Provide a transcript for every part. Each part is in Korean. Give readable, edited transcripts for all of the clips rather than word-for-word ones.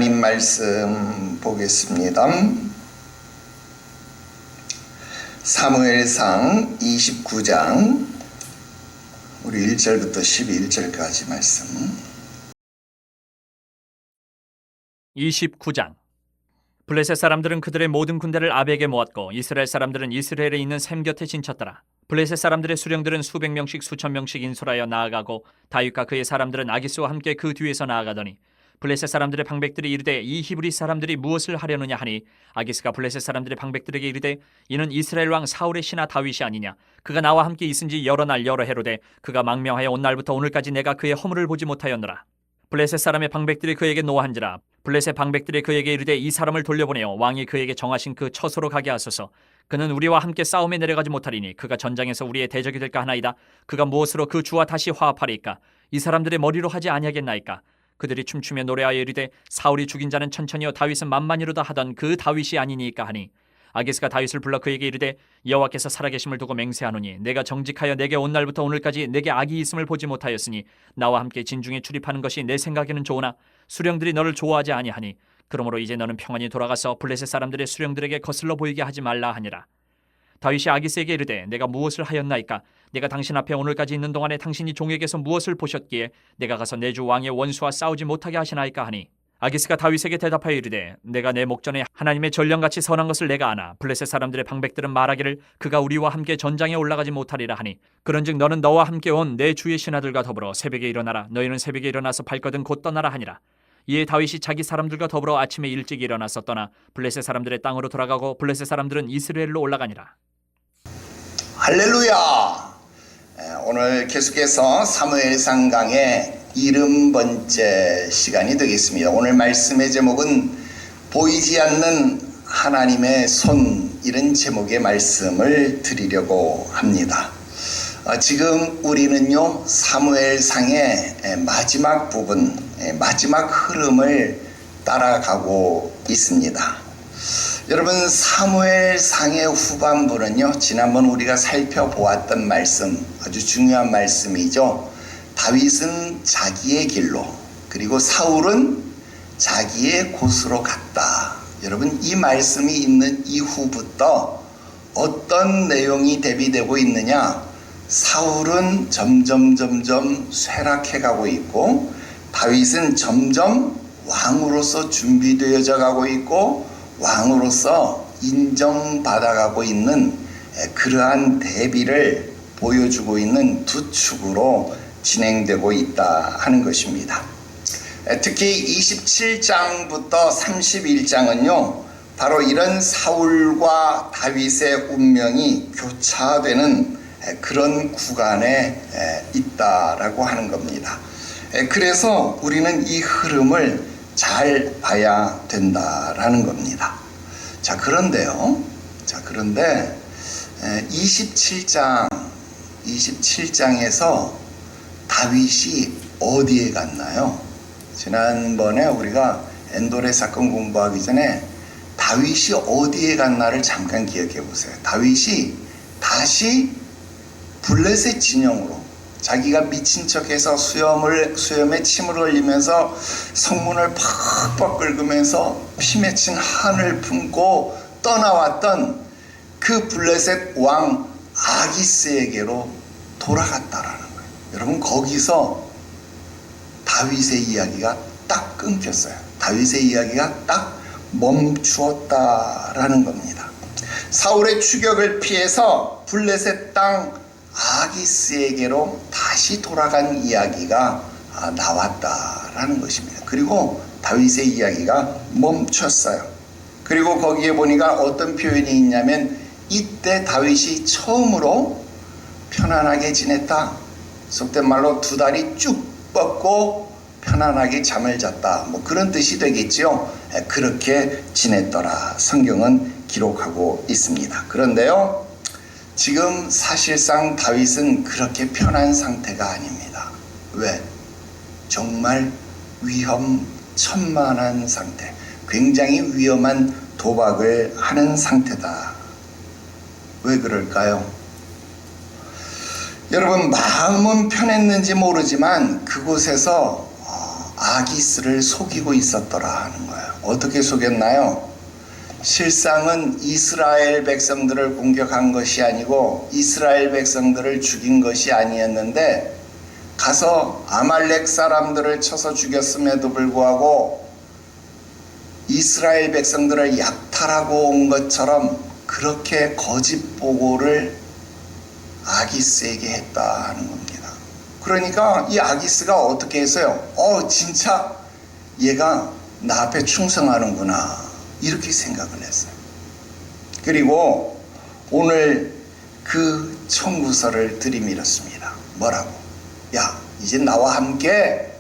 하나님 말씀 보겠습니다. 사무엘상 29장 우리 1절부터 12절까지 말씀. 29장. 블레셋 사람들은 그들의 모든 군대를 아벡에 모았고 이스라엘 사람들은 이스라엘에 있는 샘 곁에 진쳤더라. 블레셋 사람들의 수령들은 수백 명씩 수천 명씩 인솔하여 나아가고 다윗과 그의 사람들은 아기스와 함께 그 뒤에서 나아가더니 블레셋 사람들의 방백들이 이르되 이 히브리 사람들이 무엇을 하려느냐 하니 아기스가 블레셋 사람들의 방백들에게 이르되 이는 이스라엘 왕 사울의 신하 다윗이 아니냐. 그가 나와 함께 있은지 여러 날 여러 해로되 그가 망명하여 온 날부터 오늘까지 내가 그의 허물을 보지 못하였노라. 블레셋 사람의 방백들이 그에게 노한지라. 블레셋 방백들이 그에게 이르되 이 사람을 돌려보내어 왕이 그에게 정하신 그 처소로 가게 하소서. 그는 우리와 함께 싸움에 내려가지 못하리니 그가 전장에서 우리의 대적이 될까 하나이다. 그가 무엇으로 그 주와 다시 화합하리이까? 이 사람들의 머리로 하지 아니하겠나이까? 그들이 춤추며 노래하여 이르되 사울이 죽인 자는 천천히요 다윗은 만만히로다 하던 그 다윗이 아니니까 하니 아기스가 다윗을 불러 그에게 이르되 여호와께서 살아계심을 두고 맹세하노니 내가 정직하여 내게 온 날부터 오늘까지 내게 악이 있음을 보지 못하였으니 나와 함께 진중에 출입하는 것이 내 생각에는 좋으나 수령들이 너를 좋아하지 아니하니 그러므로 이제 너는 평안히 돌아가서 블레셋 사람들의 수령들에게 거슬러 보이게 하지 말라 하니라. 다윗이 아기스에게 이르되 내가 무엇을 하였나이까? 내가 당신 앞에 오늘까지 있는 동안에 당신이 종에게서 무엇을 보셨기에 내가 가서 내 주 왕의 원수와 싸우지 못하게 하시나이까 하니 아기스가 다윗에게 대답하여 이르되 내가 내 목전에 하나님의 전령같이 선한 것을 내가 아나 블레셋 사람들의 방백들은 말하기를 그가 우리와 함께 전장에 올라가지 못하리라 하니 그런즉 너는 너와 함께 온 내 주의 신하들과 더불어 새벽에 일어나라. 너희는 새벽에 일어나서 발거든 곧 떠나라 하니라. 이에 다윗이 자기 사람들과 더불어 아침에 일찍 일어나서 떠나 블레셋 사람들의 땅으로 돌아가고 블레셋 사람들은 이스라엘로 올라가니라. 할렐루야. 오늘 계속해서 사무엘상 강의 70번째 시간이 되겠습니다. 오늘 말씀의 제목은 보이지 않는 하나님의 손, 이런 제목의 말씀을 드리려고 합니다. 지금 우리는요 사무엘상의 마지막 부분, 마지막 흐름을 따라가고 있습니다. 여러분, 사무엘상의 후반부는요 지난번 우리가 살펴보았던 말씀, 아주 중요한 말씀이죠. 다윗은 자기의 길로, 그리고 사울은 자기의 곳으로 갔다. 여러분, 이 말씀이 있는 이후부터 어떤 내용이 대비되고 있느냐? 사울은 점점 쇠락해 가고 있고 다윗은 점점 왕으로서 준비되어져 가고 있고 왕으로서 인정받아가고 있는 그러한 대비를 보여주고 있는 두 축으로 진행되고 있다 하는 것입니다. 특히 27장부터 31장은요 바로 이런 사울과 다윗의 운명이 교차되는 그런 구간에 있다라고 하는 겁니다. 그래서 우리는 이 흐름을 잘 봐야 된다라는 겁니다. 자, 그런데 27장에서 다윗이 어디에 갔나요? 지난번에 우리가 엔도레 사건 공부하기 전에 다윗이 어디에 갔나를 잠깐 기억해 보세요. 다윗이 다시 블레셋 진영으로, 자기가 미친 척해서 수염에 침을 흘리면서 성문을 팍팍 긁으면서 피 맺힌 한을 품고 떠나왔던 그 블레셋 왕 아기스에게로 돌아갔다라는 거예요. 여러분, 거기서 다윗의 이야기가 딱 끊겼어요. 다윗의 이야기가 딱 멈추었다라는 겁니다. 사울의 추격을 피해서 블레셋 땅 아기스에게로 다시 돌아간 이야기가 나왔다라는 것입니다. 그리고 다윗의 이야기가 멈췄어요. 그리고 거기에 보니까 어떤 표현이 있냐면 이때 다윗이 처음으로 편안하게 지냈다. 속된 말로 두 다리 쭉 뻗고 편안하게 잠을 잤다. 뭐 그런 뜻이 되겠죠. 그렇게 지냈더라. 성경은 기록하고 있습니다. 그런데요, 지금 사실상 다윗은 그렇게 편한 상태가 아닙니다. 왜? 정말 위험천만한 상태, 굉장히 위험한 도박을 하는 상태다. 왜 그럴까요? 여러분, 마음은 편했는지 모르지만 그곳에서 아기스를 속이고 있었더라 하는 거예요. 어떻게 속였나요? 실상은 이스라엘 백성들을 공격한 것이 아니고 이스라엘 백성들을 죽인 것이 아니었는데 가서 아말렉 사람들을 쳐서 죽였음에도 불구하고 이스라엘 백성들을 약탈하고 온 것처럼 그렇게 거짓 보고를 아기스에게 했다 하는 겁니다. 그러니까 이 아기스가 어떻게 했어요? 진짜 얘가 나 앞에 충성하는구나 이렇게 생각을 했어요. 그리고 오늘 그 청구서를 들이밀었습니다. 뭐라고? 야, 이제 나와 함께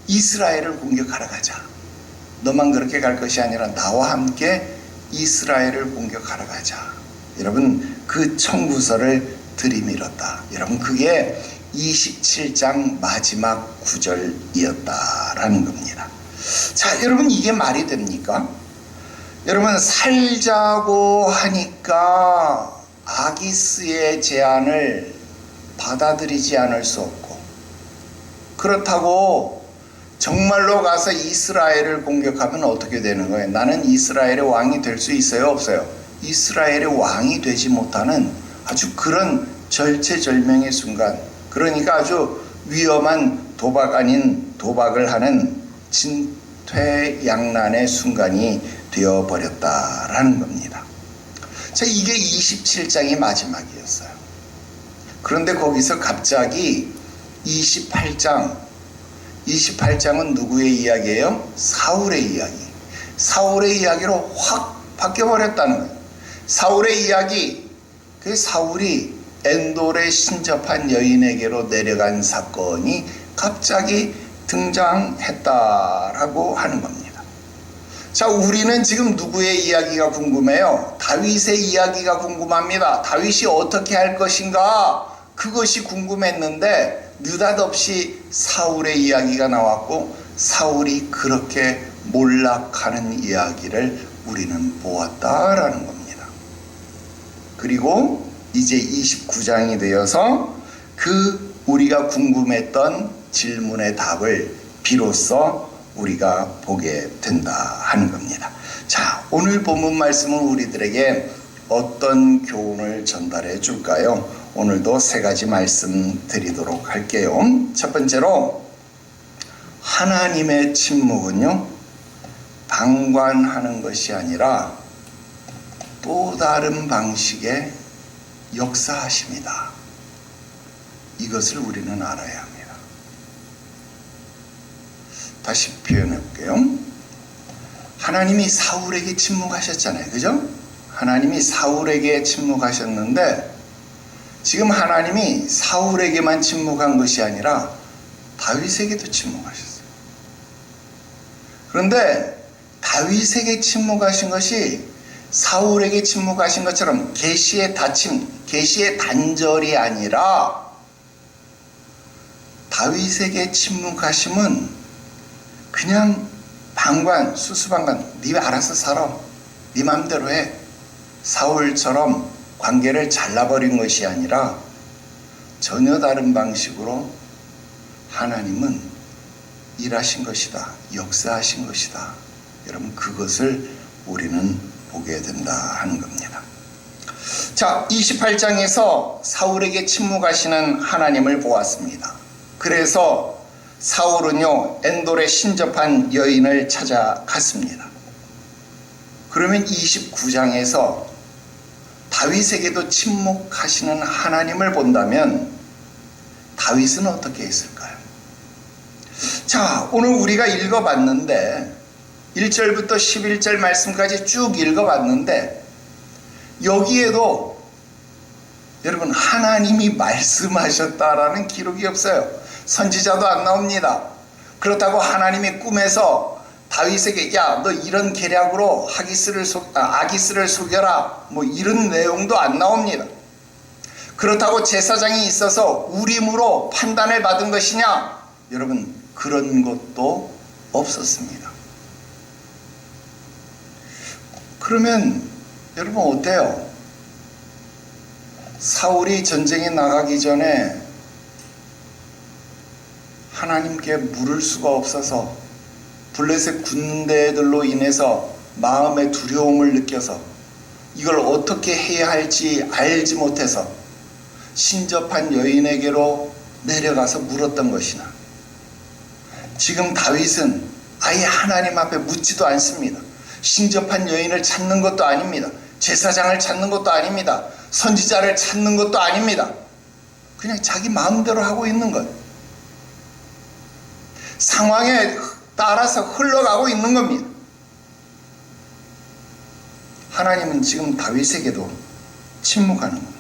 이스라엘을 공격하러 가자. 너만 그렇게 갈 것이 아니라 나와 함께 이스라엘을 공격하러 가자. 여러분, 그 청구서를 들이밀었다. 여러분, 그게 27장 마지막 구절이었다라는 겁니다. 자, 여러분, 이게 말이 됩니까? 여러분, 살자고 하니까 아기스의 제안을 받아들이지 않을 수 없고, 그렇다고 정말로 가서 이스라엘을 공격하면 어떻게 되는 거예요? 나는 이스라엘의 왕이 될 수 있어요? 없어요? 이스라엘의 왕이 되지 못하는 아주 그런 절체절명의 순간, 그러니까 아주 위험한 도박 아닌 도박을 하는 진퇴양난의 순간이 되어버렸다라는 겁니다. 자, 이게 27장이 마지막이었어요. 그런데 거기서 갑자기 28장은 누구의 이야기예요? 사울의 이야기. 사울의 이야기로 확 바뀌어버렸다는 거예요. 사울의 이야기, 그 사울이 엔돌에 신접한 여인에게로 내려간 사건이 갑자기 등장했다라고 하는 겁니다. 자, 우리는 지금 누구의 이야기가 궁금해요? 다윗의 이야기가 궁금합니다. 다윗이 어떻게 할 것인가? 그것이 궁금했는데 느닷없이 사울의 이야기가 나왔고 사울이 그렇게 몰락하는 이야기를 우리는 보았다라는 겁니다. 그리고 이제 29장이 되어서 그 우리가 궁금했던 질문의 답을 비로소 우리가 보게 된다 하는 겁니다. 자, 오늘 본문 말씀은 우리들에게 어떤 교훈을 전달해 줄까요? 오늘도 세 가지 말씀 드리도록 할게요. 첫 번째로, 하나님의 침묵은요, 방관하는 것이 아니라 또 다른 방식의 역사하심이다. 이것을 우리는 알아야 합니다. 다시 표현해 볼게요. 하나님이 사울에게 침묵하셨잖아요. 그죠? 하나님이 사울에게 침묵하셨는데 지금 하나님이 사울에게만 침묵한 것이 아니라 다윗에게도 침묵하셨어요. 그런데 다윗에게 침묵하신 것이 사울에게 침묵하신 것처럼 계시의 닫힘, 계시의 단절이 아니라 다윗에게 침묵하심은 그냥 방관, 수수방관, 네 알아서 살아, 네 맘대로 해, 사울처럼 관계를 잘라버린 것이 아니라 전혀 다른 방식으로 하나님은 일하신 것이다, 역사하신 것이다. 여러분, 그것을 우리는 보게 된다 하는 겁니다. 자, 28장에서 사울에게 침묵하시는 하나님을 보았습니다. 그래서 사울은요, 엔돌에 신접한 여인을 찾아갔습니다. 그러면 29장에서 다윗에게도 침묵하시는 하나님을 본다면 다윗은 어떻게 했을까요? 자, 오늘 우리가 읽어봤는데 1절부터 11절 말씀까지 쭉 읽어봤는데 여기에도 여러분 하나님이 말씀하셨다라는 기록이 없어요. 선지자도 안 나옵니다. 그렇다고 하나님이 꿈에서 다윗에게 야, 너 이런 계략으로 아기스를 속여라, 뭐 이런 내용도 안 나옵니다. 그렇다고 제사장이 있어서 우림으로 판단을 받은 것이냐? 여러분, 그런 것도 없었습니다. 그러면 여러분 어때요? 사울이 전쟁에 나가기 전에 하나님께 물을 수가 없어서 블레셋 군대들로 인해서 마음의 두려움을 느껴서 이걸 어떻게 해야 할지 알지 못해서 신접한 여인에게로 내려가서 물었던 것이나, 지금 다윗은 아예 하나님 앞에 묻지도 않습니다. 신접한 여인을 찾는 것도 아닙니다. 제사장을 찾는 것도 아닙니다. 선지자를 찾는 것도 아닙니다. 그냥 자기 마음대로 하고 있는 것. 상황에 따라서 흘러가고 있는 겁니다. 하나님은 지금 다윗에게도 침묵하는 겁니다.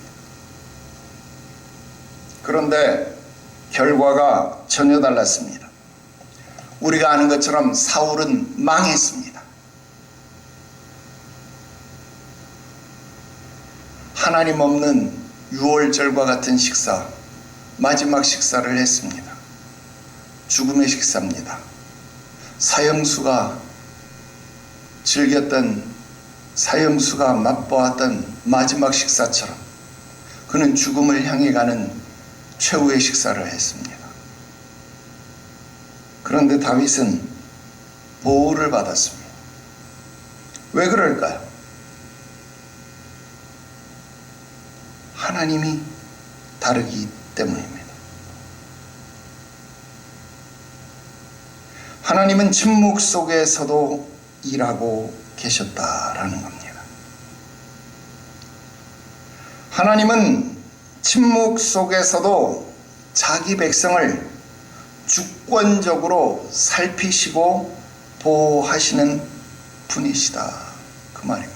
그런데 결과가 전혀 달랐습니다. 우리가 아는 것처럼 사울은 망했습니다. 하나님 없는 유월절과 같은 식사, 마지막 식사를 했습니다. 죽음의 식사입니다. 사형수가 즐겼던, 사형수가 맛보았던 마지막 식사처럼 그는 죽음을 향해 가는 최후의 식사를 했습니다. 그런데 다윗은 보호를 받았습니다. 왜 그럴까요? 하나님이 다르기 때문입니다. 하나님은 침묵 속에서도 일하고 계셨다라는 겁니다. 하나님은 침묵 속에서도 자기 백성을 주권적으로 살피시고 보호하시는 분이시다, 그 말입니다.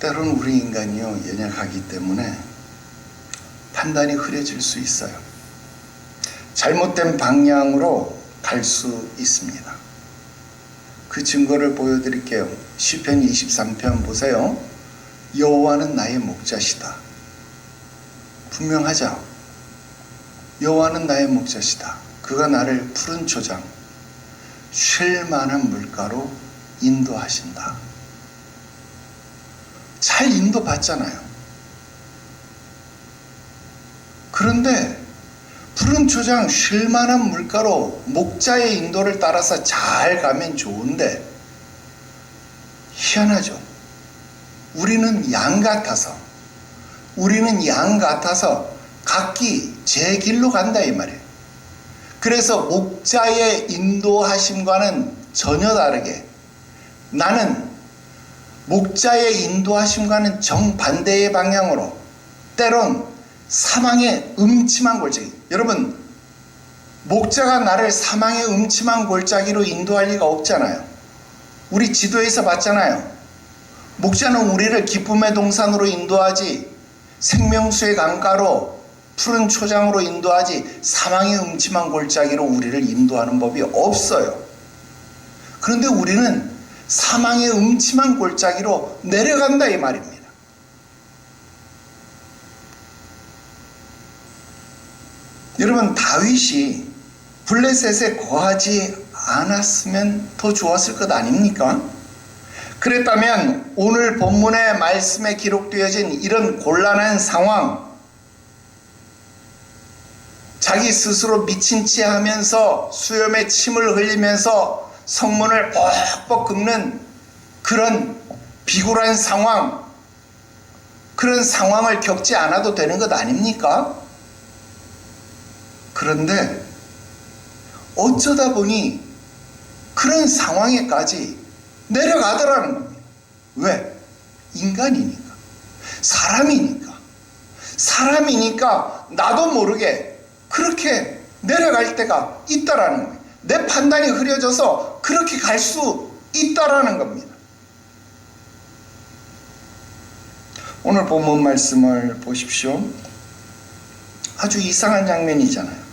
때로는 우리 인간이요, 연약하기 때문에 판단이 흐려질 수 있어요. 잘못된 방향으로 갈 수 있습니다. 그 증거를 보여드릴게요. 시편 23편 보세요. 여호와는 나의 목자시다. 분명하죠? 여호와는 나의 목자시다. 그가 나를 푸른 초장, 쉴 만한 물가로 인도하신다. 잘 인도받잖아요. 그런데 푸른 초장, 쉴 만한 물가로 목자의 인도를 따라서 잘 가면 좋은데, 희한하죠. 우리는 양 같아서 각기 제 길로 간다 이 말이에요. 그래서 목자의 인도하심과는 전혀 다르게 나는 목자의 인도하심과는 정반대의 방향으로, 때론 사망의 음침한 골짜기, 여러분 목자가 나를 사망의 음침한 골짜기로 인도할 리가 없잖아요. 우리 지도에서 봤잖아요. 목자는 우리를 기쁨의 동산으로 인도하지, 생명수의 강가로 푸른 초장으로 인도하지, 사망의 음침한 골짜기로 우리를 인도하는 법이 없어요. 그런데 우리는 사망의 음침한 골짜기로 내려간다 이 말입니다. 여러분, 다윗이 블레셋에 거하지 않았으면 더 좋았을 것 아닙니까? 그랬다면 오늘 본문의 말씀에 기록되어진 이런 곤란한 상황, 자기 스스로 미친 채 하면서 수염에 침을 흘리면서 성문을 뻑뻑 긁는 그런 비굴한 상황, 그런 상황을 겪지 않아도 되는 것 아닙니까? 그런데 어쩌다 보니 그런 상황에까지 내려가더라는 겁니다. 왜? 인간이니까, 사람이니까 나도 모르게 그렇게 내려갈 때가 있다라는 거예요. 내 판단이 흐려져서 그렇게 갈 수 있다라는 겁니다. 오늘 본문 말씀을 보십시오. 아주 이상한 장면이잖아요.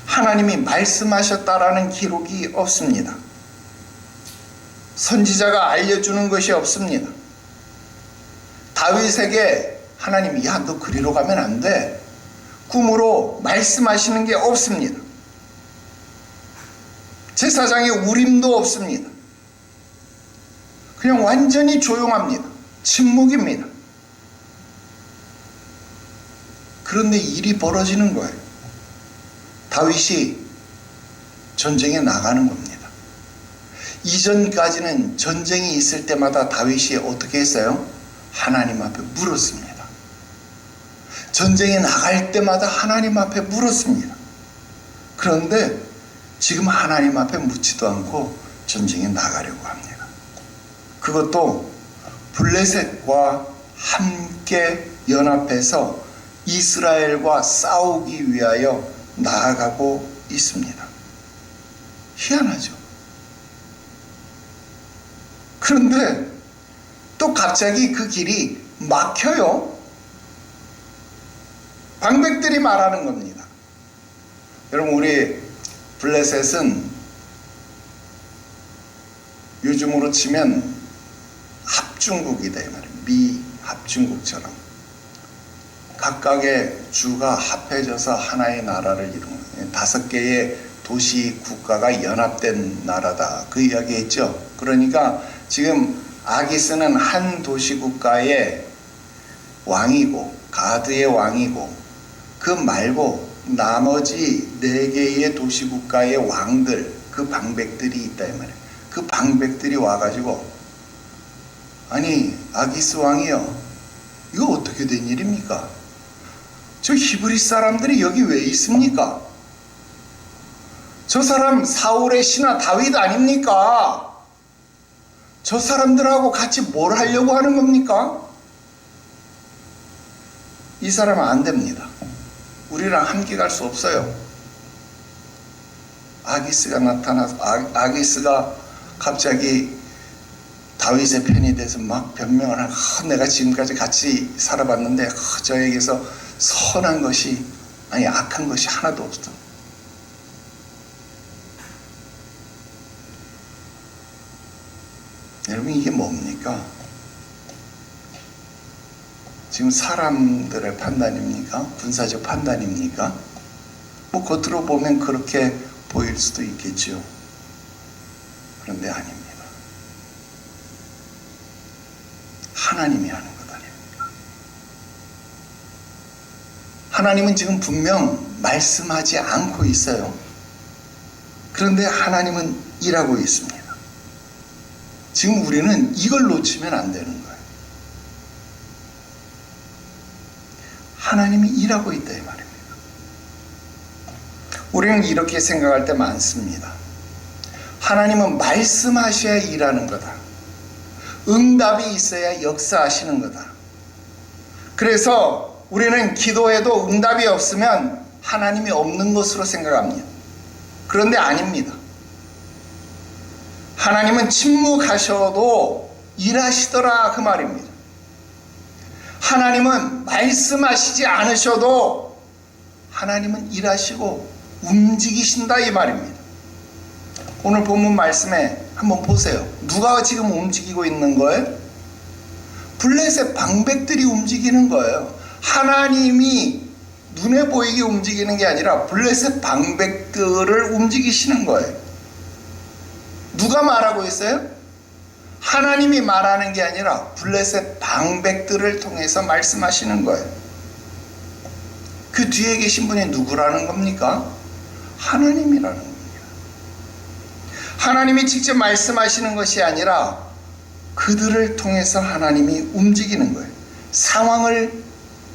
하나님이 말씀하셨다라는 기록이 없습니다. 선지자가 알려주는 것이 없습니다. 다윗에게 하나님이 야, 너 그리로 가면 안 돼, 꿈으로 말씀하시는 게 없습니다. 제사장의 울림도 없습니다. 그냥 완전히 조용합니다. 침묵입니다. 그런데 일이 벌어지는 거예요. 다윗이 전쟁에 나가는 겁니다. 이전까지는 전쟁이 있을 때마다 다윗이 어떻게 했어요? 하나님 앞에 물었습니다. 전쟁에 나갈 때마다 하나님 앞에 물었습니다. 그런데 지금 하나님 앞에 묻지도 않고 전쟁에 나가려고 합니다. 그것도 블레셋과 함께 연합해서 이스라엘과 싸우기 위하여 나아가고 있습니다. 희한하죠. 그런데 또 갑자기 그 길이 막혀요. 방백들이 말하는 겁니다. 여러분, 우리 블레셋은 요즘으로 치면 합중국이다 이 말이에요. 미 합중국처럼 각각의 주가 합해져서 하나의 나라를 이루는 거예요. 5개의 도시 국가가 연합된 나라다, 그 이야기 했죠. 그러니까 지금 아기스는 한 도시 국가의 왕이고 가드의 왕이고, 그 말고 나머지 4개의 도시 국가의 왕들, 그 방백들이 있다 이 말이에요. 그 방백들이 와가지고, 아니 아기스 왕이요, 이거 어떻게 된 일입니까? 저 히브리 사람들이 여기 왜 있습니까? 저 사람 사울의 신하 다윗 아닙니까? 저 사람들하고 같이 뭘 하려고 하는 겁니까? 이 사람은 안 됩니다. 우리랑 함께 갈 수 없어요. 아기스가 나타나서 아기스가 갑자기 다윗의 편이 돼서 막 변명을 하고, 내가 지금까지 같이 살아봤는데 저에게서 선한 것이, 아니 악한 것이 하나도 없어. 여러분, 이게 뭡니까? 지금 사람들의 판단입니까? 군사적 판단입니까? 뭐 겉으로 보면 그렇게 보일 수도 있겠죠. 그런데 아닙니다. 하나님이 하는 것 아닙니까? 하나님은 지금 분명 말씀하지 않고 있어요. 그런데 하나님은 일하고 있습니다. 지금 우리는 이걸 놓치면 안 되는 거예요. 하나님이 일하고 있다 이 말입니다. 우리는 이렇게 생각할 때 많습니다. 하나님은 말씀하셔야 일하는 거다. 응답이 있어야 역사하시는 거다. 그래서 우리는 기도해도 응답이 없으면 하나님이 없는 것으로 생각합니다. 그런데 아닙니다. 하나님은 침묵하셔도 일하시더라, 그 말입니다. 하나님은 말씀하시지 않으셔도 하나님은 일하시고 움직이신다 이 말입니다. 오늘 본문 말씀에 한번 보세요. 누가 지금 움직이고 있는 거예요? 블레셋 방백들이 움직이는 거예요. 하나님이 눈에 보이게 움직이는 게 아니라 블레셋 방백들을 움직이시는 거예요. 누가 말하고 있어요? 하나님이 말하는 게 아니라 블레셋 방백들을 통해서 말씀하시는 거예요. 그 뒤에 계신 분이 누구라는 겁니까? 하나님이라는 겁니다. 하나님이 직접 말씀하시는 것이 아니라 그들을 통해서 하나님이 움직이는 거예요. 상황을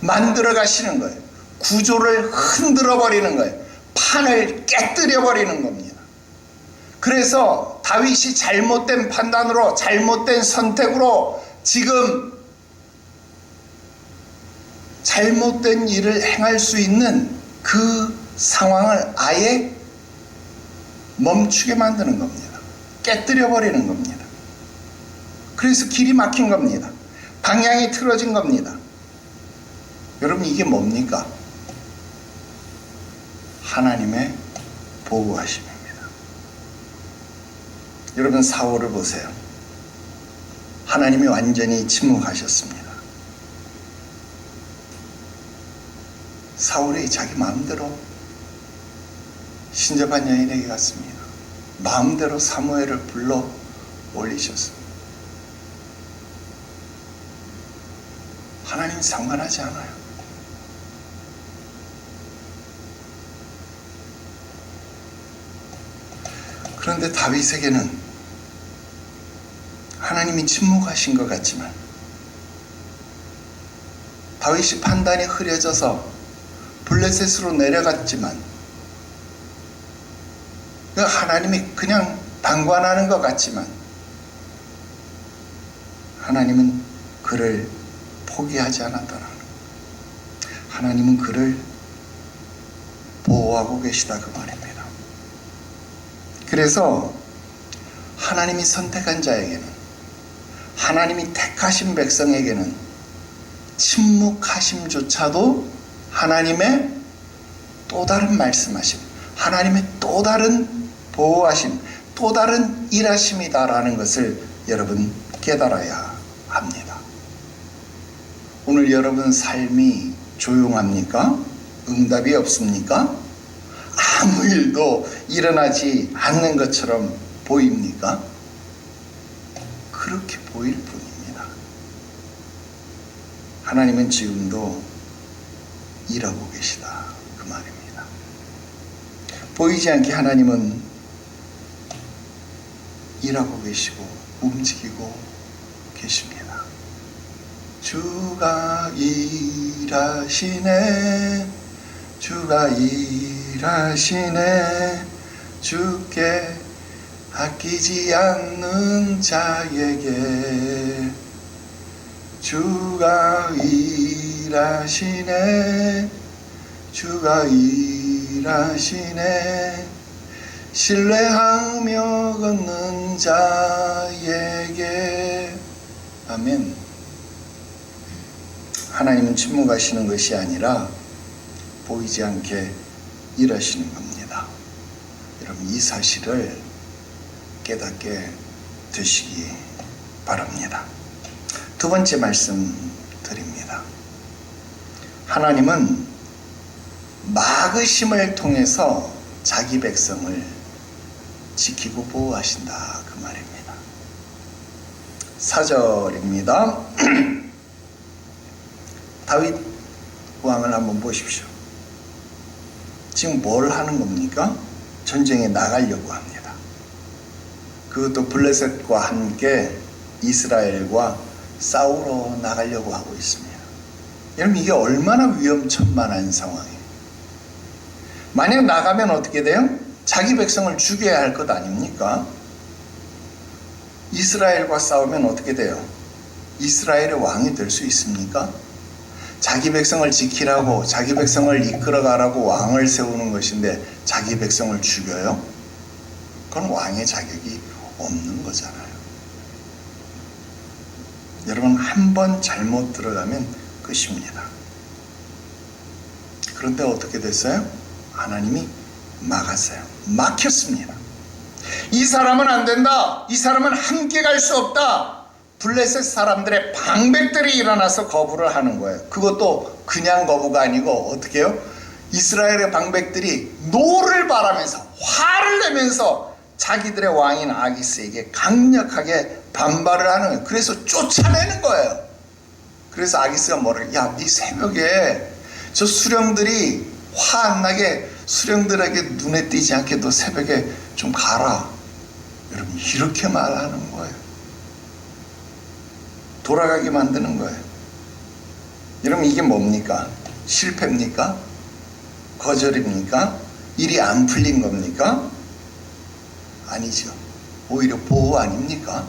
만들어 가시는 거예요. 구조를 흔들어 버리는 거예요. 판을 깨뜨려 버리는 겁니다. 그래서 다윗이 잘못된 판단으로, 잘못된 선택으로 지금 잘못된 일을 행할 수 있는 그 상황을 아예 멈추게 만드는 겁니다. 깨뜨려 버리는 겁니다. 그래서 길이 막힌 겁니다. 방향이 틀어진 겁니다. 여러분, 이게 뭡니까? 하나님의 보호하심입니다. 여러분, 사울을 보세요. 하나님이 완전히 침묵하셨습니다. 사울이 자기 마음대로 신접한 여인에게 갔습니다. 마음대로 사무엘을 불러 올리셨습니다. 하나님 상관하지 않아요. 그런데 다윗에게는 하나님이 침묵하신 것 같지만, 다윗이 판단이 흐려져서 블레셋으로 내려갔지만, 하나님이 그냥 방관하는 것 같지만, 하나님은 그를 포기하지 않았더라. 하나님은 그를 보호하고 계시다, 그 말입니다. 그래서 하나님이 선택한 자에게는, 하나님이 택하신 백성에게는 침묵하심조차도 하나님의 또 다른 말씀하심, 하나님의 또 다른 보호하심, 또 다른 일하심이다라는 것을 여러분 깨달아야 합니다. 오늘 여러분 삶이 조용합니까? 응답이 없습니까? 아무 일도 일어나지 않는 것처럼 보입니까? 그렇게 보일 뿐입니다. 하나님은 지금도 일하고 계시다, 그 말입니다. 보이지 않게 하나님은 일하고 계시고 움직이고 계십니다. 주가 일하시네, 주가 일하시네, 주께 아끼지 않는 자에게 주가 일하시네, 주가 일하시네, 신뢰하며 걷는 자에게. 아멘. 하나님은 침묵하시는 것이 아니라 보이지 않게 일하시는 겁니다. 여러분, 이 사실을 깨닫게 되시기 바랍니다. 두 번째 말씀 드립니다. 하나님은 막으심을 통해서 자기 백성을 지키고 보호하신다, 그 말입니다. 4절입니다. 다윗 왕을 한번 보십시오. 지금 뭘 하는 겁니까? 전쟁에 나가려고 합니다. 그것도 블레셋과 함께 이스라엘과 싸우러 나가려고 하고 있습니다. 여러분, 이게 얼마나 위험천만한 상황이에요. 만약 나가면 어떻게 돼요? 자기 백성을 죽여야 할 것 아닙니까? 이스라엘과 싸우면 어떻게 돼요? 이스라엘의 왕이 될 수 있습니까? 자기 백성을 지키라고, 자기 백성을 이끌어가라고 왕을 세우는 것인데 자기 백성을 죽여요? 그건 왕의 자격이 없는 거잖아요. 여러분, 한 번 잘못 들어가면 끝입니다. 그런데 어떻게 됐어요? 하나님이 막았어요. 막혔습니다. 이 사람은 안 된다, 이 사람은 함께 갈 수 없다, 블레셋 사람들의 방백들이 일어나서 거부를 하는 거예요. 그것도 그냥 거부가 아니고 어떻게 해요? 이스라엘의 방백들이 노를 바라면서 화를 내면서 자기들의 왕인 아기스에게 강력하게 반발을 하는 거예요. 그래서 쫓아내는 거예요. 그래서 아기스가 뭐래? 야, 이 새벽에 저 수령들이 화 안 나게, 수령들에게 눈에 띄지 않게 너 새벽에 좀 가라. 여러분, 이렇게 말하는 거예요. 돌아가게 만드는 거예요. 여러분, 이게 뭡니까? 실패입니까? 거절입니까? 일이 안 풀린 겁니까? 아니죠. 오히려 보호 아닙니까?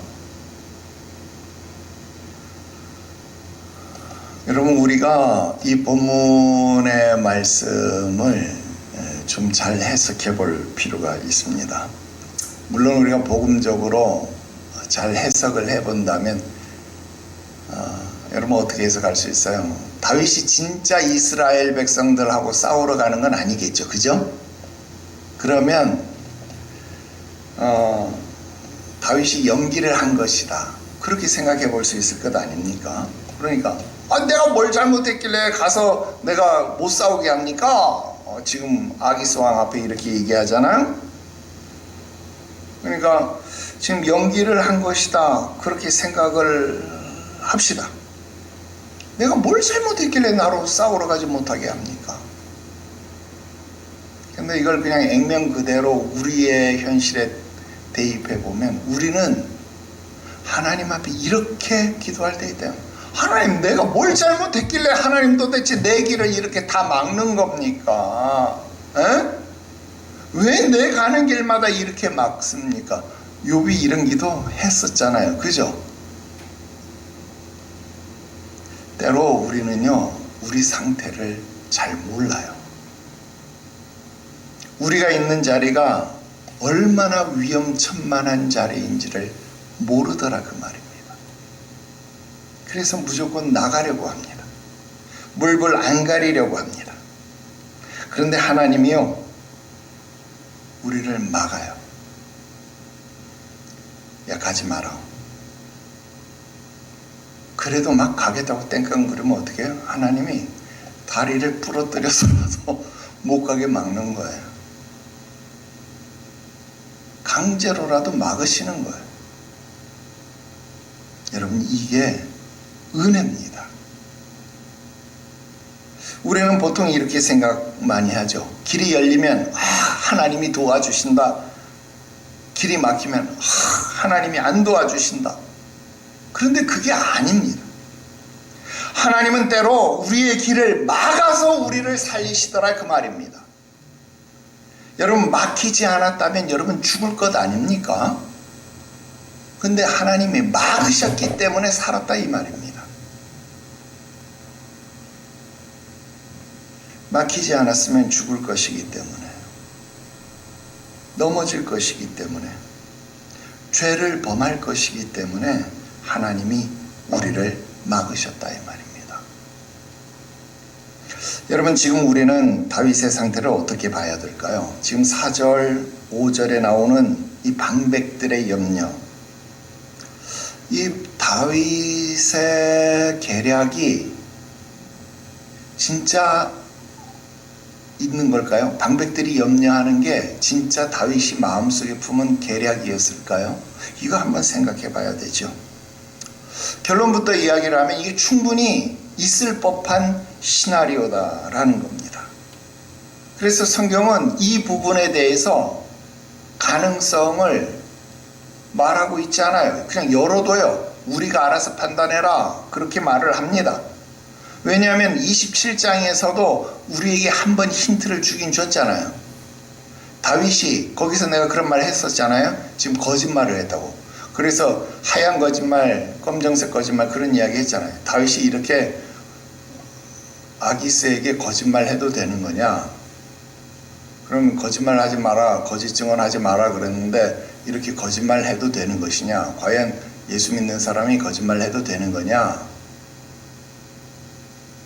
여러분, 우리가 이 본문의 말씀을 좀 잘 해석해 볼 필요가 있습니다. 물론 우리가 복음적으로 잘 해석을 해본다면 여러분 어떻게 해석할 수 있어요? 다윗이 진짜 이스라엘 백성들하고 싸우러 가는 건 아니겠죠, 그죠? 그러면 다윗이 연기를 한 것이다, 그렇게 생각해 볼 수 있을 것 아닙니까? 그러니까 내가 뭘 잘못했길래 가서 내가 못 싸우게 합니까? 지금 아기스 왕 앞에 이렇게 얘기하잖아요. 그러니까 지금 연기를 한 것이다, 그렇게 생각을 합시다. 내가 뭘 잘못했길래 나로 싸우러 가지 못하게 합니까? 근데 이걸 그냥 액면 그대로 우리의 현실에 대입해 보면 우리는 하나님 앞에 이렇게 기도할 때 있다. 하나님, 내가 뭘 잘못했길래 하나님 도대체 내 길을 이렇게 다 막는 겁니까? 왜 내 가는 길마다 이렇게 막습니까? 욥이 이런 기도 했었잖아요. 그죠? 때로 우리는요, 우리 상태를 잘 몰라요. 우리가 있는 자리가 얼마나 위험천만한 자리인지를 모르더라 그 말입니다. 그래서 무조건 나가려고 합니다. 물불 안 가리려고 합니다. 그런데 하나님이요, 우리를 막아요. 야, 가지 마라. 그래도 막 가겠다고 땡깡부리면 어떻게 해요? 하나님이 다리를 부러뜨려서라도 못 가게 막는 거예요. 강제로라도 막으시는 거예요. 여러분, 이게 은혜입니다. 우리는 보통 이렇게 생각 많이 하죠. 길이 열리면 하나님이 도와주신다. 길이 막히면 하나님이 안 도와주신다. 그런데 그게 아닙니다. 하나님은 때로 우리의 길을 막아서 우리를 살리시더라 그 말입니다. 여러분, 막히지 않았다면 여러분 죽을 것 아닙니까? 근데 하나님이 막으셨기 때문에 살았다 이 말입니다. 막히지 않았으면 죽을 것이기 때문에, 넘어질 것이기 때문에, 죄를 범할 것이기 때문에 하나님이 우리를 막으셨다 이 말입니다. 여러분, 지금 우리는 다윗의 상태를 어떻게 봐야 될까요? 지금 4절, 5절에 나오는 이 방백들의 염려, 이 다윗의 계략이 진짜 있는 걸까요? 방백들이 염려하는 게 진짜 다윗이 마음속에 품은 계략이었을까요? 이거 한번 생각해 봐야 되죠. 결론부터 이야기를 하면 이게 충분히 있을 법한 시나리오다라는 겁니다. 그래서 성경은 이 부분에 대해서 가능성을 말하고 있지 않아요. 그냥 열어둬요. 우리가 알아서 판단해라. 그렇게 말을 합니다. 왜냐하면 27장에서도 우리에게 한 번 힌트를 주긴 줬잖아요. 다윗이 거기서 내가 그런 말을 했었잖아요. 지금 거짓말을 했다고. 그래서 하얀 거짓말, 검정색 거짓말 그런 이야기 했잖아요. 다윗이 이렇게 아기스에게 거짓말 해도 되는 거냐? 그러면 거짓말 하지 마라, 거짓 증언하지 마라 그랬는데 이렇게 거짓말 해도 되는 것이냐? 과연 예수 믿는 사람이 거짓말 해도 되는 거냐?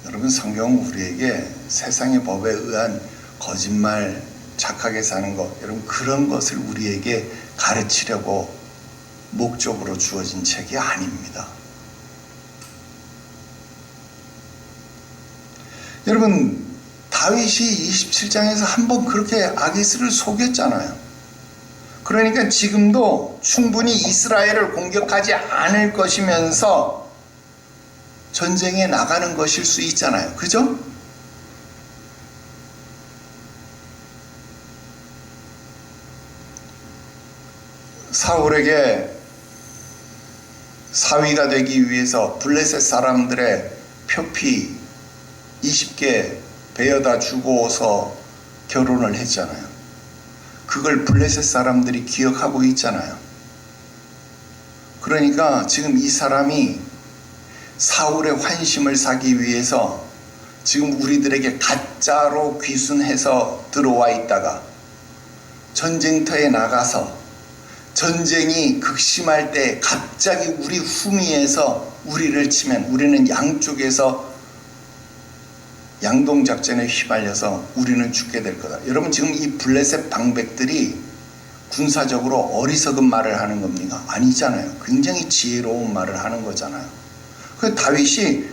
여러분, 성경은 우리에게 세상의 법에 의한 거짓말, 착하게 사는 것, 여러분 그런 것을 우리에게 가르치려고 목적으로 주어진 책이 아닙니다. 여러분, 다윗이 27장에서 한번 그렇게 아기스를 속였잖아요. 그러니까 지금도 충분히 이스라엘을 공격하지 않을 것이면서 전쟁에 나가는 것일 수 있잖아요. 그죠? 사울에게 사위가 되기 위해서 블레셋 사람들의 표피 20개 베어다 주고서 결혼을 했잖아요. 그걸 블레셋 사람들이 기억하고 있잖아요. 그러니까 지금 이 사람이 사울의 환심을 사기 위해서 지금 우리들에게 가짜로 귀순해서 들어와 있다가 전쟁터에 나가서 전쟁이 극심할 때 갑자기 우리 후미에서 우리를 치면 우리는 양쪽에서 양동작전에 휘말려서 우리는 죽게 될 거다. 여러분, 지금 이 블레셋 방백들이 군사적으로 어리석은 말을 하는 겁니까? 아니잖아요. 굉장히 지혜로운 말을 하는 거잖아요. 그 다윗이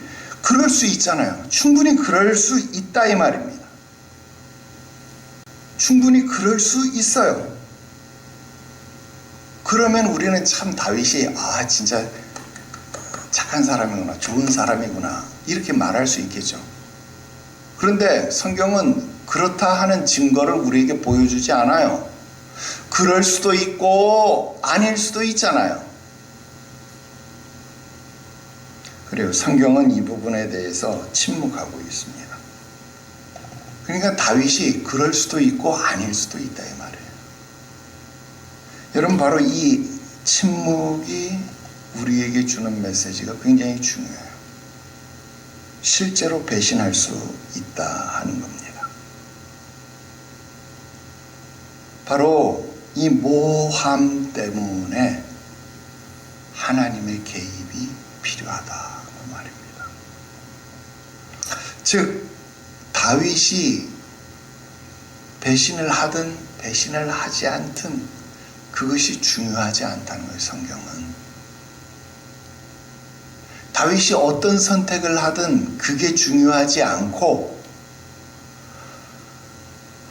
그럴 수 있잖아요. 충분히 그럴 수 있다 이 말입니다. 충분히 그럴 수 있어요. 그러면 우리는 참 다윗이 진짜 착한 사람이구나, 좋은 사람이구나 이렇게 말할 수 있겠죠. 그런데 성경은 그렇다 하는 증거를 우리에게 보여주지 않아요. 그럴 수도 있고 아닐 수도 있잖아요. 그리고 성경은 이 부분에 대해서 침묵하고 있습니다. 그러니까 다윗이 그럴 수도 있고 아닐 수도 있다 이 말이에요. 여러분, 바로 이 침묵이 우리에게 주는 메시지가 굉장히 중요해요. 실제로 배신할 수 있다 하는 겁니다. 바로 이 모함 때문에 하나님의 개입이 필요하다 그 말입니다. 즉 다윗이 배신을 하든 배신을 하지 않든 그것이 중요하지 않다는 거예요. 성경은 다윗이 어떤 선택을 하든 그게 중요하지 않고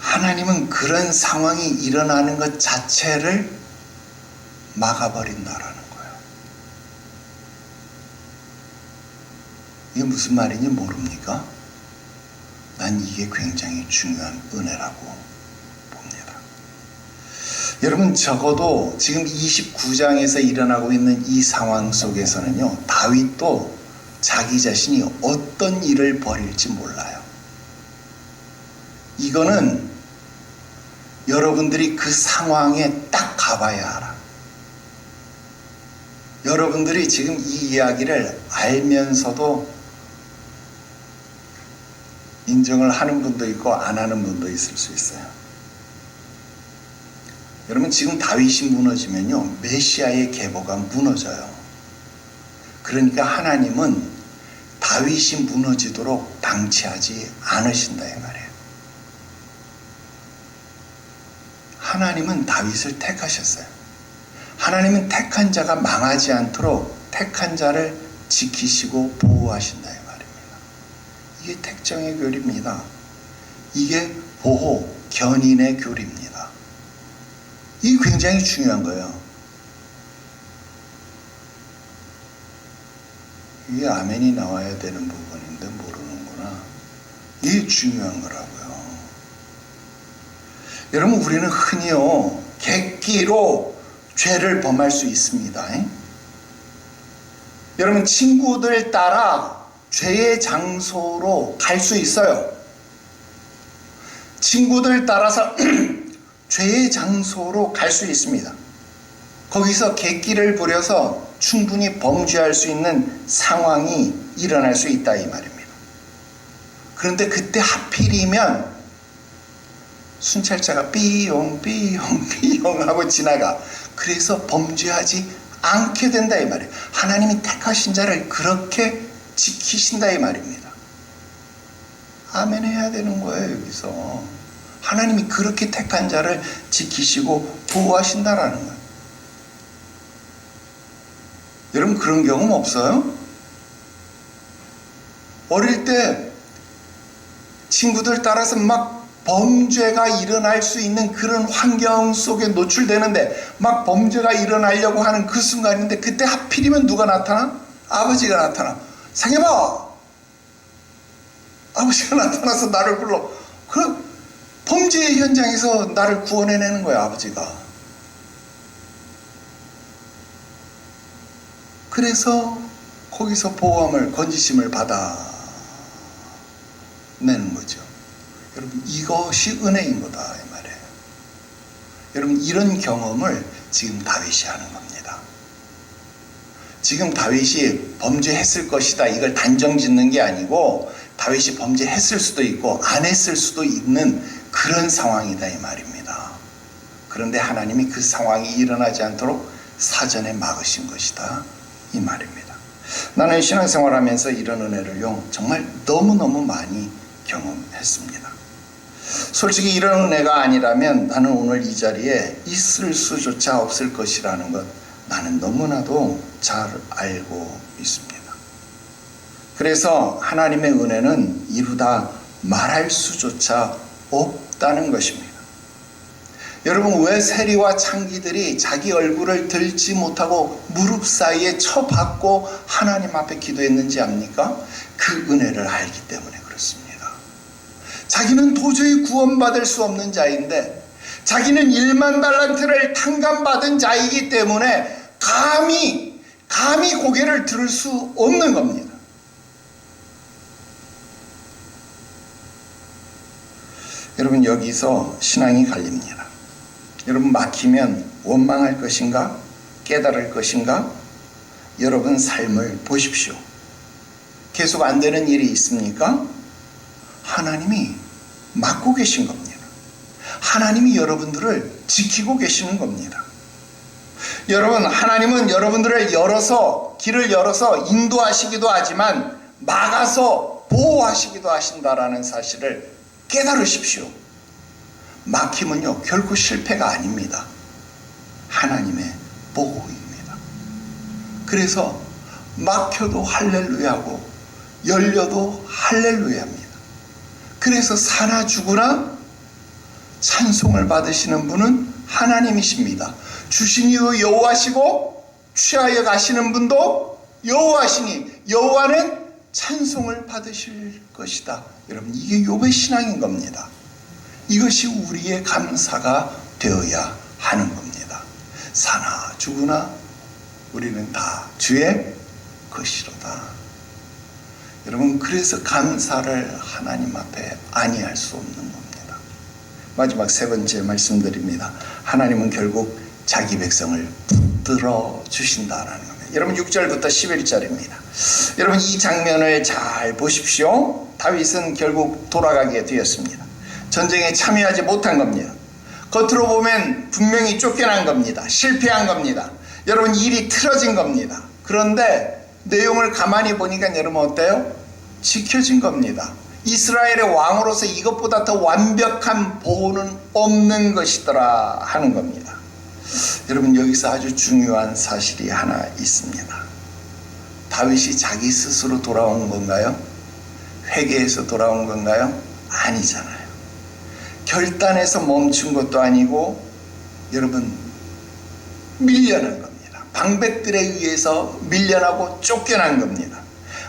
하나님은 그런 상황이 일어나는 것 자체를 막아버린다라는 거예요. 이게 무슨 말인지 모릅니까? 난 이게 굉장히 중요한 은혜라고 봅니다. 여러분, 적어도 지금 29장에서 일어나고 있는 이 상황 속에서는요, 다윗도 자기 자신이 어떤 일을 벌일지 몰라요. 이거는 여러분들이 그 상황에 딱 가봐야 알아. 여러분들이 지금 이 이야기를 알면서도 인정을 하는 분도 있고 안 하는 분도 있을 수 있어요. 여러분, 지금 다윗이 무너지면요, 메시아의 계보가 무너져요. 그러니까 하나님은 다윗이 무너지도록 방치하지 않으신다 이 말이에요. 하나님은 다윗을 택하셨어요. 하나님은 택한 자가 망하지 않도록 택한 자를 지키시고 보호하신다 이 말입니다. 이게 택정의 교리입니다. 이게 보호, 견인의 교리입니다. 이게 굉장히 중요한 거예요. 이게 아멘이 나와야 되는 부분인데 모르는구나. 이게 중요한 거라고요. 여러분, 우리는 흔히요, 객기로 죄를 범할 수 있습니다. 여러분, 친구들 따라 죄의 장소로 갈 수 있어요. 친구들 따라서 죄의 장소로 갈 수 있습니다. 거기서 객기를 부려서 충분히 범죄할 수 있는 상황이 일어날 수 있다 이 말입니다. 그런데 그때 하필이면 순찰차가 삐용 하고 지나가. 그래서 범죄하지 않게 된다 이 말이에요. 하나님이 택하신 자를 그렇게 지키신다 이 말입니다. 아멘 해야 되는 거예요. 여기서 하나님이 그렇게 택한 자를 지키시고 보호하신다라는 거예요. 여러분, 그런 경험 없어요? 어릴 때 친구들 따라서 막 범죄가 일어날 수 있는 그런 환경 속에 노출되는데 막 범죄가 일어나려고 하는 그 순간인데 그때 하필이면 누가 나타나? 아버지가 나타나. 상해봐! 아버지가 나타나서 나를 불러. 그 범죄의 현장에서 나를 구원해내는 거야, 아버지가. 그래서 거기서 보호함을, 건지심을 받아내는 거죠. 여러분, 이것이 은혜인 거다 이 말이에요. 여러분, 이런 경험을 지금 다윗이 하는 겁니다. 지금 다윗이 범죄했을 것이다 이걸 단정 짓는 게 아니고 다윗이 범죄했을 수도 있고 안 했을 수도 있는 그런 상황이다 이 말입니다. 그런데 하나님이 그 상황이 일어나지 않도록 사전에 막으신 것이다 이 말입니다. 나는 신앙생활하면서 이런 은혜를요, 정말 너무너무 많이 경험했습니다. 솔직히 이런 은혜가 아니라면 나는 오늘 이 자리에 있을 수조차 없을 것이라는 것 나는 너무나도 잘 알고 있습니다. 그래서 하나님의 은혜는 이루다 말할 수조차 없다는 것입니다. 여러분, 왜 세리와 창기들이 자기 얼굴을 들지 못하고 무릎 사이에 처박고 하나님 앞에 기도했는지 압니까? 그 은혜를 알기 때문에 그렇습니다. 자기는 도저히 구원받을 수 없는 자인데 자기는 1만 달란트를 탕감받은 자이기 때문에 감히 고개를 들을 수 없는 겁니다. 여러분, 여기서 신앙이 갈립니다. 여러분, 막히면 원망할 것인가? 깨달을 것인가? 여러분 삶을 보십시오. 계속 안 되는 일이 있습니까? 하나님이 막고 계신 겁니다. 하나님이 여러분들을 지키고 계시는 겁니다. 여러분, 하나님은 여러분들을 길을 열어서 인도하시기도 하지만 막아서 보호하시기도 하신다라는 사실을 깨달으십시오. 막힘은요, 결코 실패가 아닙니다. 하나님의 보호입니다. 그래서 막혀도 할렐루야고 열려도 할렐루야입니다. 그래서 사나 죽으나 찬송을 받으시는 분은 하나님이십니다. 주신 이유 여호와시고 취하여 가시는 분도 여호와시니 여호와는 찬송을 받으실 것이다. 여러분, 이게 욥의 신앙인 겁니다. 이것이 우리의 감사가 되어야 하는 겁니다. 사나 죽으나 우리는 다 주의 것이로다. 여러분, 그래서 감사를 하나님 앞에 아니할 수 없는 겁니다. 마지막 세 번째 말씀드립니다. 하나님은 결국 자기 백성을 붙들어 주신다라는 겁니다. 여러분, 6절부터 11절입니다. 여러분, 이 장면을 잘 보십시오. 다윗은 결국 돌아가게 되었습니다. 전쟁에 참여하지 못한 겁니다. 겉으로 보면 분명히 쫓겨난 겁니다. 실패한 겁니다. 여러분, 일이 틀어진 겁니다. 그런데 내용을 가만히 보니까 여러분 어때요? 지켜진 겁니다. 이스라엘의 왕으로서 이것보다 더 완벽한 보호는 없는 것이더라 하는 겁니다. 여러분, 여기서 아주 중요한 사실이 하나 있습니다. 다윗이 자기 스스로 돌아온 건가요? 회개해서 돌아온 건가요? 아니잖아요. 결단해서 멈춘 것도 아니고 여러분, 밀려난 겁니다. 방백들에 의해서 밀려나고 쫓겨난 겁니다.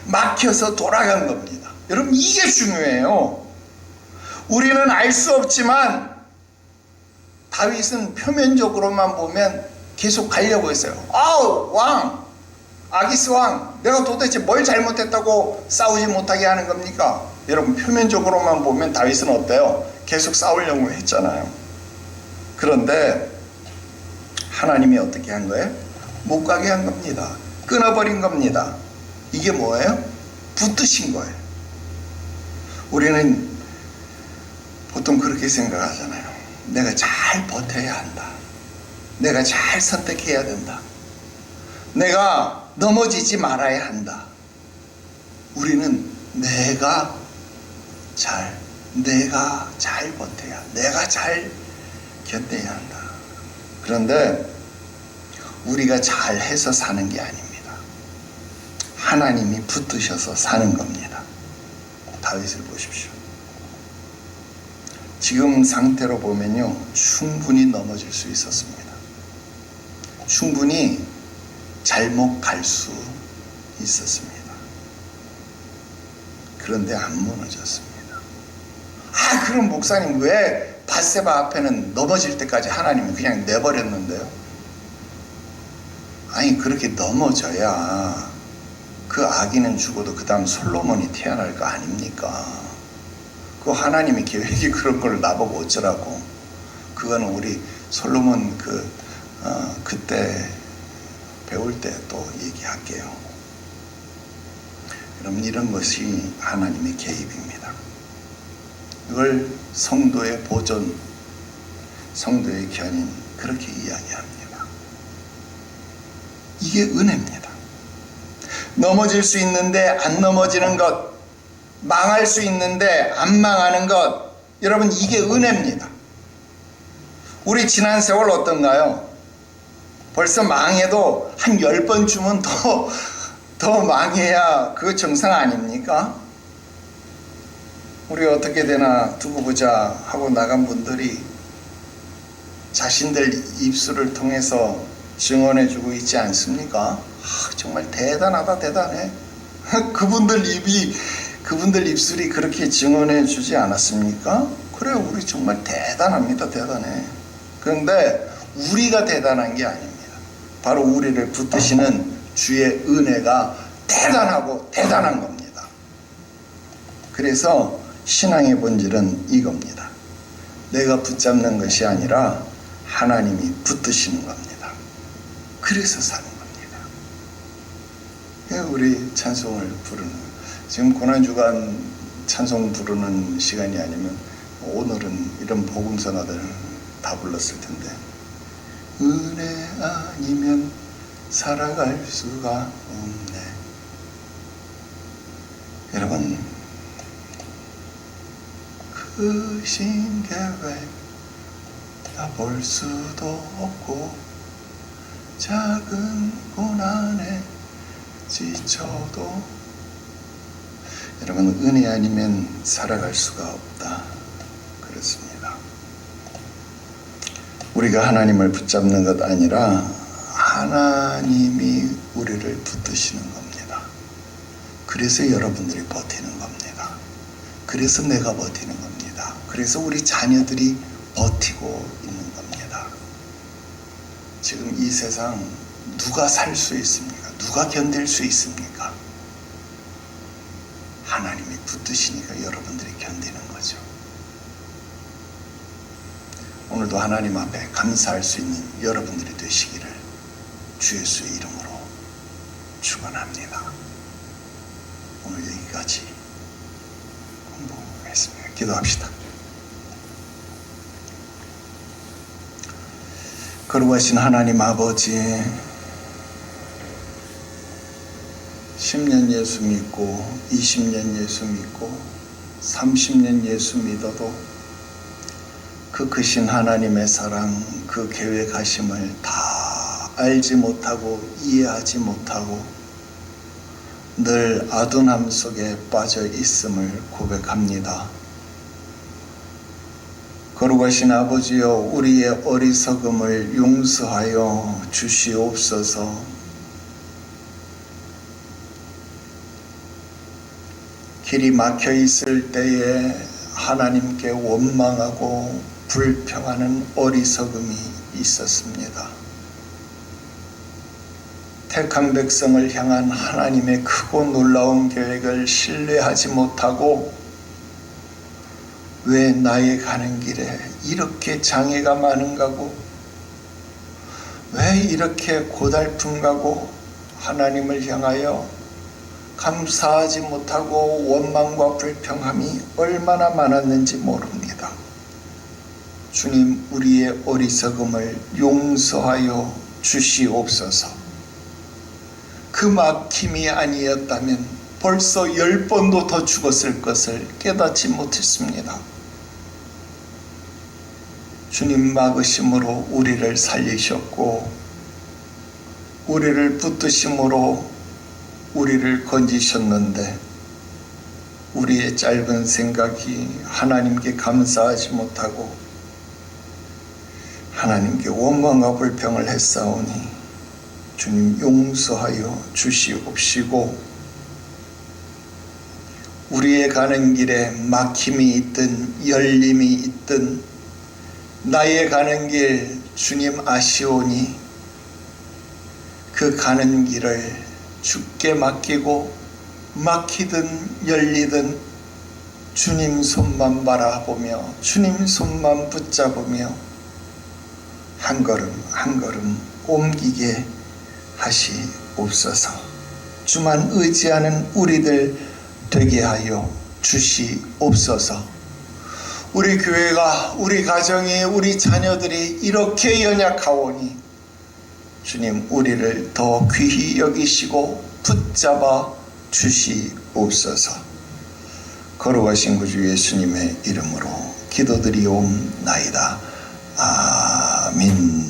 막혀서 돌아간 겁니다. 여러분, 이게 중요해요. 우리는 알 수 없지만 다윗은 표면적으로만 보면 계속 가려고 했어요. 왕, 아기스 왕, 내가 도대체 뭘 잘못했다고 싸우지 못하게 하는 겁니까? 여러분, 표면적으로만 보면 다윗은 어때요? 계속 싸우려고 했잖아요. 그런데 하나님이 어떻게 한 거예요? 못 가게 한 겁니다. 끊어버린 겁니다. 이게 뭐예요? 붙드신 거예요. 우리는 보통 그렇게 생각하잖아요. 내가 잘 버텨야 한다. 내가 잘 선택해야 된다. 내가 넘어지지 말아야 한다. 우리는 내가 잘 버텨야, 내가 잘 견뎌야 한다. 그런데 우리가 잘해서 사는 게 아닙니다. 하나님이 붙드셔서 사는 겁니다. 다윗을 보십시오. 지금 상태로 보면요, 충분히 넘어질 수 있었습니다. 충분히 잘못 갈 수 있었습니다. 그런데 안 무너졌습니다. 그럼 목사님, 왜 밧세바 앞에는 넘어질 때까지 하나님이 그냥 내버렸는데요? 아니, 그렇게 넘어져야 그 아기는 죽어도 그 다음 솔로몬이 태어날 거 아닙니까? 그 하나님의 계획이 그런 걸 나보고 어쩌라고. 그거는 우리 솔로몬 그때 배울 때 또 얘기할게요. 여러분, 이런 것이 하나님의 개입입니다. 이걸 성도의 보존, 성도의 견인, 그렇게 이야기합니다. 이게 은혜입니다. 넘어질 수 있는데 안 넘어지는 것, 망할 수 있는데 안 망하는 것, 여러분, 이게 은혜입니다. 우리 지난 세월 어떤가요? 벌써 망해도 한 10번쯤은 더 망해야 그 정상 아닙니까? 우리 어떻게 되나 두고 보자 하고 나간 분들이 자신들 입술을 통해서 증언해주고 있지 않습니까? 정말 대단하다, 대단해. 그분들 입술이 그렇게 증언해주지 않았습니까? 그래요, 우리 정말 대단합니다, 대단해. 그런데 우리가 대단한 게 아닙니다. 바로 우리를 붙드시는 주의 은혜가 대단하고 대단한 겁니다. 그래서 신앙의 본질은 이겁니다. 내가 붙잡는 것이 아니라 하나님이 붙드시는 겁니다. 그래서 사는 겁니다. 우리 찬송을 부르는 거예요. 지금 고난주간 찬송 부르는 시간이 아니면 오늘은 이런 복음서가들 다 불렀을 텐데, 은혜 아니면 살아갈 수가 없네. 여러분, 크신 계획 다 볼 수도 없고 작은 고난에 지쳐도, 여러분, 은혜 아니면 살아갈 수가 없다. 그렇습니다. 우리가 하나님을 붙잡는 것 아니라 하나님이 우리를 붙드시는 겁니다. 그래서 여러분들이 버티는 겁니다. 그래서 내가 버티는 겁니다. 그래서 우리 자녀들이 버티고 있는 겁니다. 지금 이 세상 누가 살 수 있습니까? 누가 견딜 수 있습니까? 하나님이 붙드시니까 여러분들이 견디는 거죠. 오늘도 하나님 앞에 감사할 수 있는 여러분들이 되시기를 주 예수의 이름으로 축원합니다. 오늘 여기까지 공부했습니다. 기도합시다. 거룩하신 하나님 아버지, 10년 예수 믿고 20년 예수 믿고 30년 예수 믿어도 그 크신 하나님의 사랑, 그 계획하심을 다 알지 못하고 이해하지 못하고 늘 아둔함 속에 빠져 있음을 고백합니다. 거룩하신 아버지여, 우리의 어리석음을 용서하여 주시옵소서. 길이 막혀 있을 때에 하나님께 원망하고 불평하는 어리석음이 있었습니다. 택한 백성을 향한 하나님의 크고 놀라운 계획을 신뢰하지 못하고 왜 나의 가는 길에 이렇게 장애가 많은가고, 왜 이렇게 고달픈가고 하나님을 향하여 감사하지 못하고 원망과 불평함이 얼마나 많았는지 모릅니다. 주님, 우리의 어리석음을 용서하여 주시옵소서. 그 막힘이 아니었다면 벌써 10번도 더 죽었을 것을 깨닫지 못했습니다. 주님 막으심으로 우리를 살리셨고, 우리를 붙드심으로 우리를 건지셨는데, 우리의 짧은 생각이 하나님께 감사하지 못하고 하나님께 원망과 불평을 했사오니 주님 용서하여 주시옵시고, 우리의 가는 길에 막힘이 있든 열림이 있든 나의 가는 길 주님 아시오니 그 가는 길을 주께 맡기고 막히든 열리든 주님 손만 바라보며 주님 손만 붙잡으며 한 걸음 한 걸음 옮기게 하시옵소서. 주만 의지하는 우리들 되게 하여 주시옵소서. 우리 교회가, 우리 가정이, 우리 자녀들이 이렇게 연약하오니 주님, 우리를 더 귀히 여기시고 붙잡아 주시옵소서. 거룩하신 구주 예수님의 이름으로 기도드리옵나이다. 아멘.